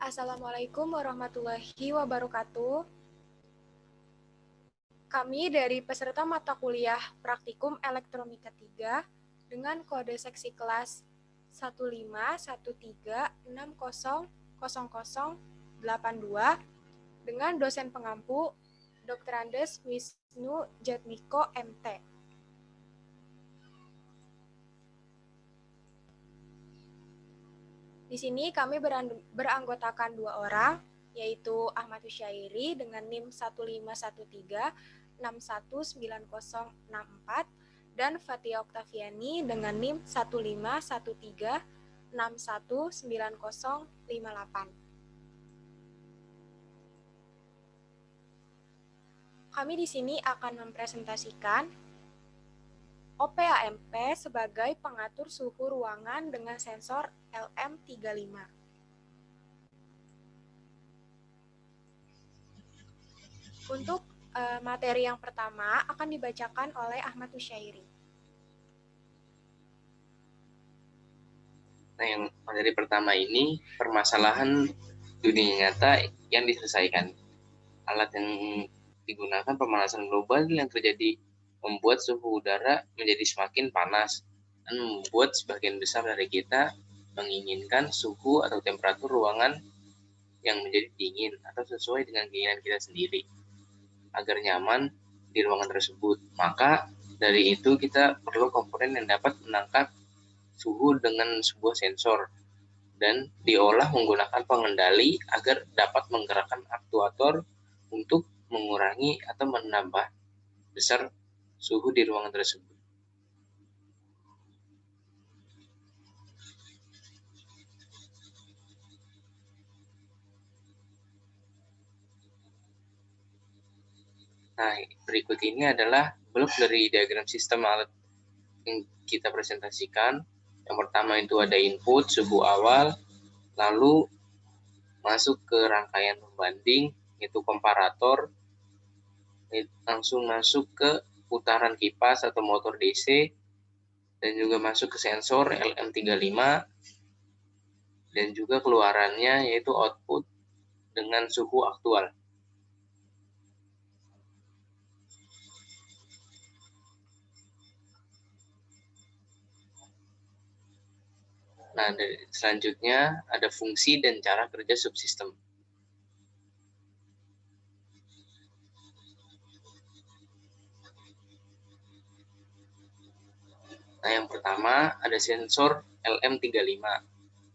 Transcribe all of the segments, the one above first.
Assalamualaikum warahmatullahi wabarakatuh. Kami dari peserta mata kuliah Praktikum Elektronika 3 dengan kode seksi kelas 15136000082 dengan dosen pengampu Dr. Andes Wisnu Jatmiko MT. Di sini kami beranggotakan 2 orang, yaitu Ahmad Husyairi dengan NIM 15136190064 dan Fatia Oktaviani dengan NIM 15136190058. Kami di sini akan mempresentasikan OPAMP sebagai pengatur suhu ruangan dengan sensor LM35. Untuk materi yang pertama akan dibacakan oleh Ahmad Husyairi. Nah, yang materi pertama ini permasalahan dunia nyata yang diselesaikan. Alat yang digunakan pemanasan global yang terjadi membuat suhu udara menjadi semakin panas dan membuat sebagian besar dari kita menginginkan suhu atau temperatur ruangan yang menjadi dingin atau sesuai dengan keinginan kita sendiri agar nyaman di ruangan tersebut. Maka dari itu kita perlu komponen yang dapat menangkap suhu dengan sebuah sensor dan diolah menggunakan pengendali agar dapat menggerakkan aktuator untuk mengurangi atau menambah besar suhu di ruangan tersebut. Nah, berikut ini adalah blok dari diagram sistem alat yang kita presentasikan. Yang pertama itu ada input, suhu awal, lalu masuk ke rangkaian pembanding, yaitu komparator, langsung masuk ke putaran kipas atau motor DC, dan juga masuk ke sensor LM35, dan juga keluarannya yaitu output dengan suhu aktual. Nah, selanjutnya ada fungsi dan cara kerja subsistem. Nah, yang pertama ada sensor LM35.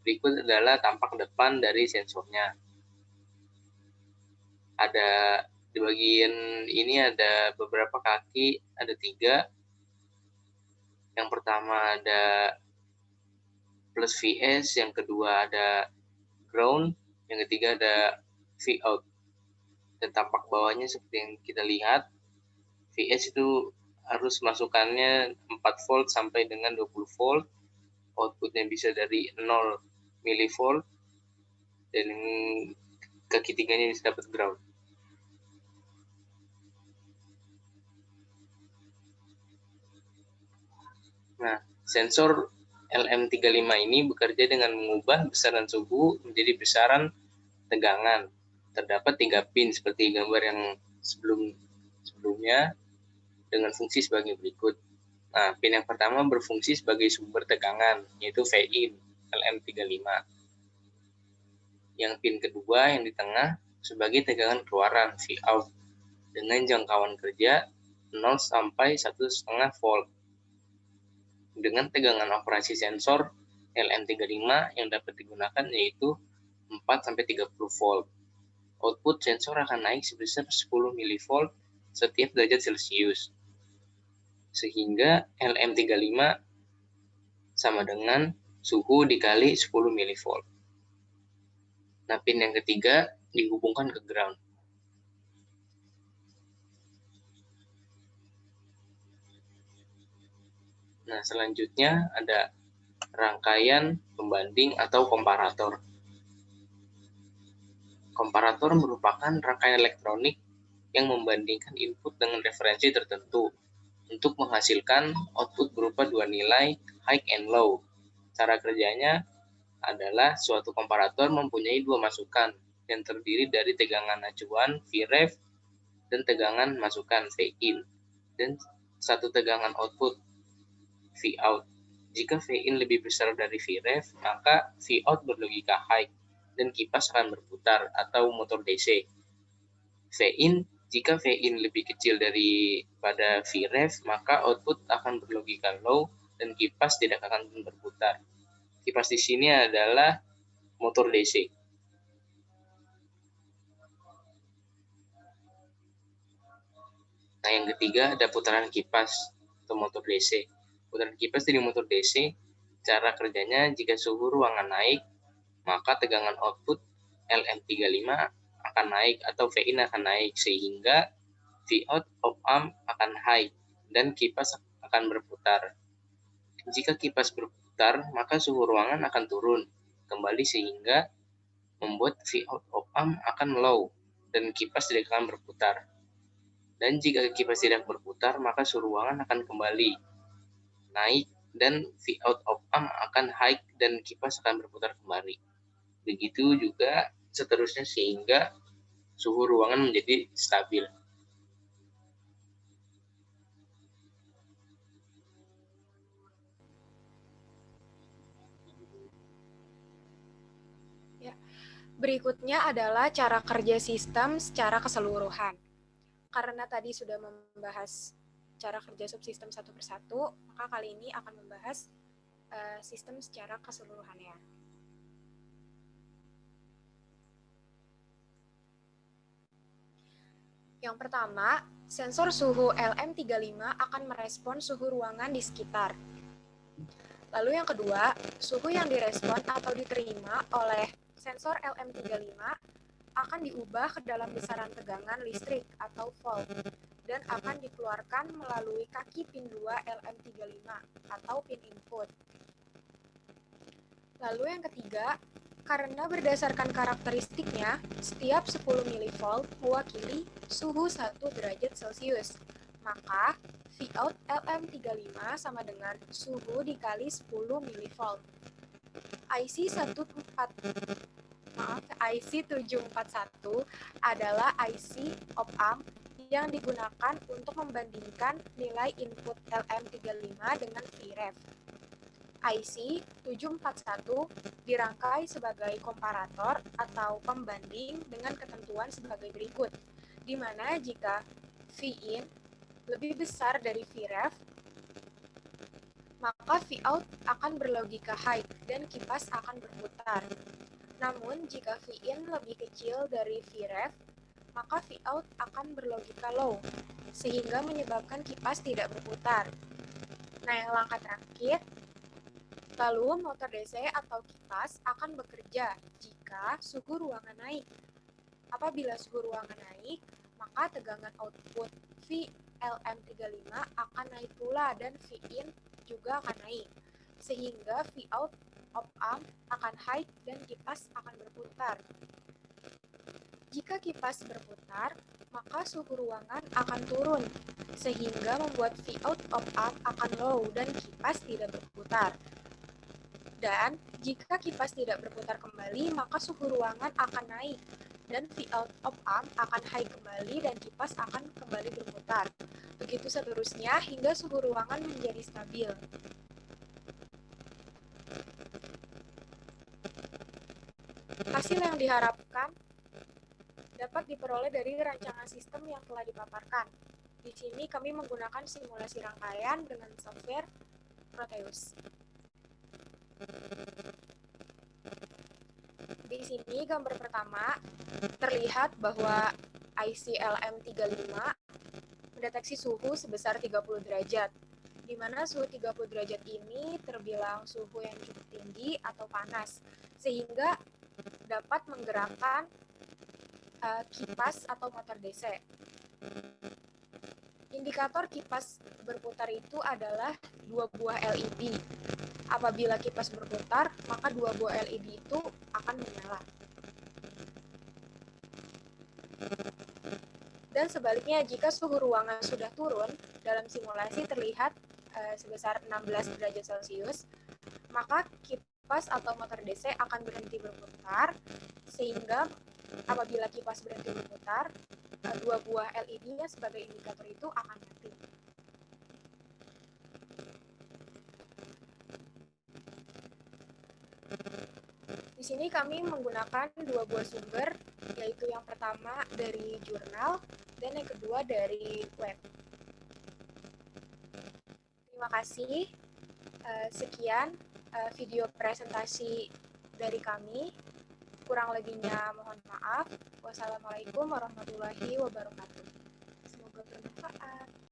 Berikut adalah tampak depan dari sensornya. Ada di bagian ini ada beberapa kaki, ada 3. Yang pertama ada plus VS, yang kedua ada ground, yang ketiga ada Vout. Dan tampak bawahnya seperti yang kita lihat, VS itu harus masukannya 4 volt sampai dengan 20 volt, outputnya bisa dari 0 milivolt, dan kaki 3-nya bisa dapat ground. Nah, sensor LM35 ini bekerja dengan mengubah besaran suhu menjadi besaran tegangan. Terdapat 3 pin seperti gambar yang sebelumnya dengan fungsi sebagai berikut. Nah, pin yang pertama berfungsi sebagai sumber tegangan, yaitu VIN LM35. Yang pin kedua yang di tengah sebagai tegangan keluaran Vout dengan jangkauan kerja 0 sampai 1,5 volt. Dengan tegangan operasi sensor LM35 yang dapat digunakan yaitu 4 sampai 30 volt. Output sensor akan naik sebesar 10 mV setiap derajat Celcius. Sehingga LM35 sama dengan suhu dikali 10 mV. Nah, pin yang ketiga dihubungkan ke ground. Nah, selanjutnya ada rangkaian pembanding atau komparator. Komparator merupakan rangkaian elektronik yang membandingkan input dengan referensi tertentu untuk menghasilkan output berupa 2 nilai high and low. Cara kerjanya adalah suatu komparator mempunyai dua masukan yang terdiri dari tegangan acuan Vref dan tegangan masukan Vin dan satu tegangan output Vout. Jika Vin lebih besar dari Vref, maka Vout berlogika high dan kipas akan berputar atau motor DC. Jika Vin lebih kecil daripada Vref, maka output akan berlogika low dan kipas tidak akan berputar. Kipas di sini adalah motor DC. Nah, yang ketiga ada putaran kipas atau motor DC. Putaran kipas di motor DC, cara kerjanya jika suhu ruangan naik, maka tegangan output LM35 akan naik atau Vin akan naik, sehingga Vout op amp akan high dan kipas akan berputar. Jika kipas berputar, maka suhu ruangan akan turun kembali sehingga membuat Vout op amp akan low dan kipas tidak akan berputar. Dan jika kipas tidak berputar, maka suhu ruangan akan kembali naik dan Vout op amp akan high dan kipas akan berputar kembali. Begitu juga seterusnya sehingga suhu ruangan menjadi stabil. Berikutnya adalah cara kerja sistem secara keseluruhan. Karena tadi sudah membahas cara kerja subsistem satu persatu, maka kali ini akan membahas sistem secara keseluruhannya. Yang pertama, sensor suhu LM35 akan merespon suhu ruangan di sekitar. Lalu yang kedua, suhu yang direspon atau diterima oleh sensor LM35 akan diubah ke dalam besaran tegangan listrik atau volt dan akan dikeluarkan melalui kaki pin 2 LM35 atau pin input. Lalu yang ketiga, karena berdasarkan karakteristiknya, setiap 10 mV mewakili suhu 1 derajat Celcius, maka Vout LM35 sama dengan suhu dikali 10 mV. IC741 adalah IC op amp yang digunakan untuk membandingkan nilai input LM35 dengan Vref. IC741 dirangkai sebagai komparator atau pembanding dengan ketentuan sebagai berikut, di mana jika Vin lebih besar dari Vref, maka Vout akan berlogika high dan kipas akan berputar. Namun, jika Vin lebih kecil dari Vref, maka Vout akan berlogika low, sehingga menyebabkan kipas tidak berputar. Nah, yang langkah terakhir, lalu motor DC atau kipas akan bekerja jika suhu ruangan naik. Apabila suhu ruangan naik, maka tegangan output LM35 akan naik pula dan Vin juga akan naik, sehingga Vout op amp akan high dan kipas akan berputar. Jika kipas berputar, maka suhu ruangan akan turun, sehingga membuat Vout op amp akan low dan kipas tidak berputar. Dan jika kipas tidak berputar kembali, maka suhu ruangan akan naik, dan Vout op amp akan high kembali dan kipas akan kembali berputar. Begitu seterusnya hingga suhu ruangan menjadi stabil. Hasil yang diharapkan dapat diperoleh dari rancangan sistem yang telah dipaparkan. Di sini kami menggunakan simulasi rangkaian dengan software Proteus. Di sini gambar pertama terlihat bahwa IC LM35 mendeteksi suhu sebesar 30 derajat, di mana suhu 30 derajat ini terbilang suhu yang cukup tinggi atau panas, sehingga dapat menggerakkan kipas atau motor DC. Indikator kipas berputar itu adalah 2 buah LED. Apabila kipas berputar, maka 2 buah LED itu akan menyala. Dan sebaliknya, jika suhu ruangan sudah turun, dalam simulasi terlihat sebesar 16 derajat Celcius, maka kipas atau motor DC akan berhenti berputar, sehingga apabila kipas berhenti berputar, dua buah LED yang sebagai indikator itu akan mati. Di sini kami menggunakan dua buah sumber, yaitu yang pertama dari jurnal dan yang kedua dari web. Terima kasih. Sekian video presentasi dari kami. Kurang lebihnya mohon maaf. Wassalamualaikum warahmatullahi wabarakatuh. Semoga bermanfaat.